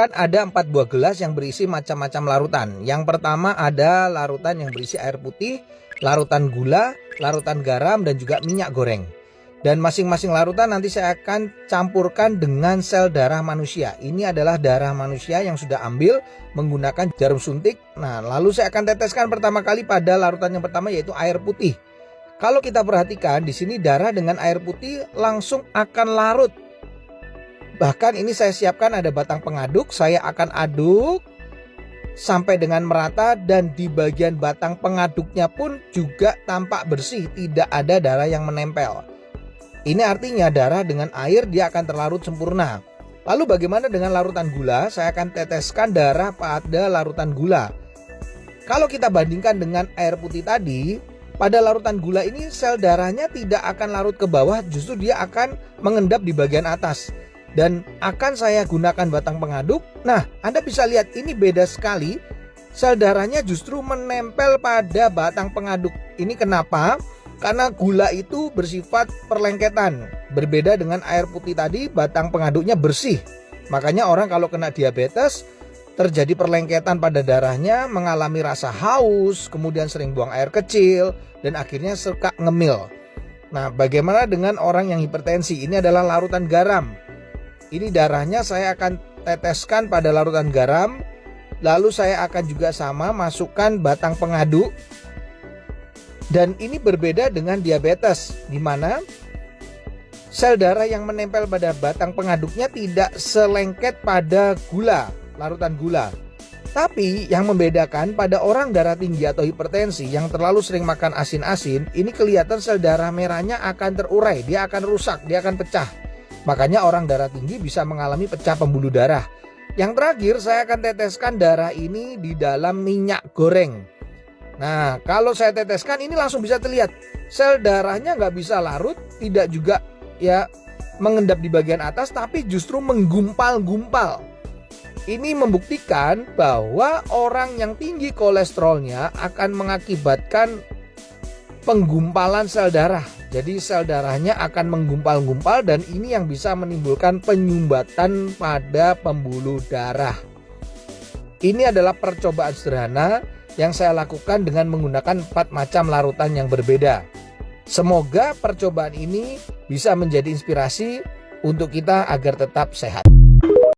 Kan ada 4 buah gelas yang berisi macam-macam larutan. Yang pertama ada larutan yang berisi air putih, larutan gula, larutan garam, dan juga minyak goreng. Dan masing-masing larutan nanti saya akan campurkan dengan sel darah manusia. Ini adalah darah manusia yang sudah ambil menggunakan jarum suntik. Nah, lalu saya akan teteskan pertama kali pada larutan yang pertama, yaitu air putih. Kalau kita perhatikan di sini darah dengan air putih langsung akan larut. Bahkan ini saya siapkan ada batang pengaduk, saya akan aduk sampai dengan merata, dan di bagian batang pengaduknya pun juga tampak bersih, tidak ada darah yang menempel. Ini artinya darah dengan air dia akan terlarut sempurna. Lalu bagaimana dengan larutan gula? Saya akan teteskan darah pada larutan gula. Kalau kita bandingkan dengan air putih tadi, pada larutan gula ini sel darahnya tidak akan larut ke bawah, justru dia akan mengendap di bagian atas. Dan akan saya gunakan batang pengaduk. Nah, Anda bisa lihat ini beda sekali. Sel darahnya justru menempel pada batang pengaduk. Ini kenapa? Karena gula itu bersifat perlengketan. Berbeda dengan air putih tadi, batang pengaduknya bersih. Makanya orang kalau kena diabetes, terjadi perlengketan pada darahnya, mengalami rasa haus, kemudian sering buang air kecil, dan akhirnya suka ngemil. Nah, bagaimana dengan orang yang hipertensi? Ini adalah larutan garam. Ini darahnya saya akan teteskan pada larutan garam. Lalu saya akan juga sama masukkan batang pengaduk. Dan ini berbeda dengan diabetes, di mana sel darah yang menempel pada batang pengaduknya tidak selengket pada gula, larutan gula. Tapi yang membedakan pada orang darah tinggi atau hipertensi yang terlalu sering makan asin-asin, ini kelihatan sel darah merahnya akan terurai, dia akan rusak, dia akan pecah. Makanya orang darah tinggi bisa mengalami pecah pembuluh darah. Yang terakhir saya akan teteskan darah ini di dalam minyak goreng. Nah, kalau saya teteskan ini langsung bisa terlihat sel darahnya nggak bisa larut, tidak juga ya mengendap di bagian atas, tapi justru menggumpal-gumpal. Ini membuktikan bahwa orang yang tinggi kolesterolnya akan mengakibatkan penggumpalan sel darah. Jadi sel darahnya akan menggumpal-gumpal, dan ini yang bisa menimbulkan penyumbatan pada pembuluh darah. Ini adalah percobaan sederhana yang saya lakukan dengan menggunakan 4 macam larutan yang berbeda. Semoga percobaan ini bisa menjadi inspirasi untuk kita agar tetap sehat.